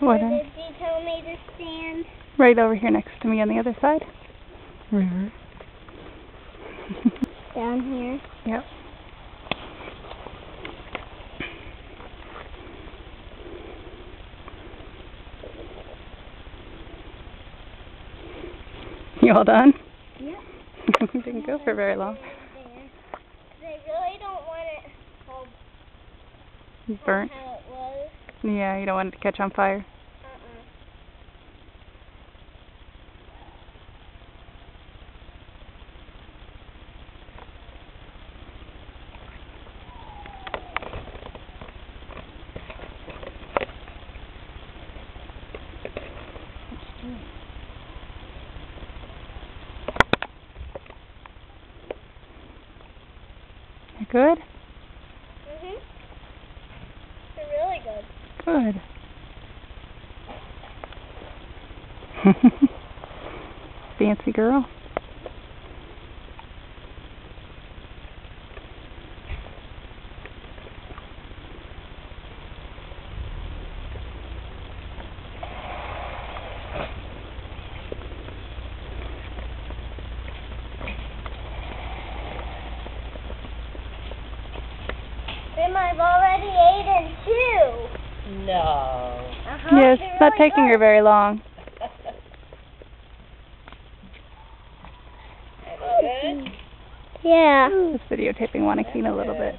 What? Where did you tell me to stand? Right over here next to me on the other side. River. Down here. Yep. You all done? Yep. Didn't go for very long. They really don't want it all Burnt. how it was. Yeah, you don't want it to catch on fire. You good? Mhm. They're really good. Good. Fancy girl. Them I've already eaten too. No. Yes, They're it's not really taking good. her very long. Good? Yeah. Just videotaping Wanakeen a little bit.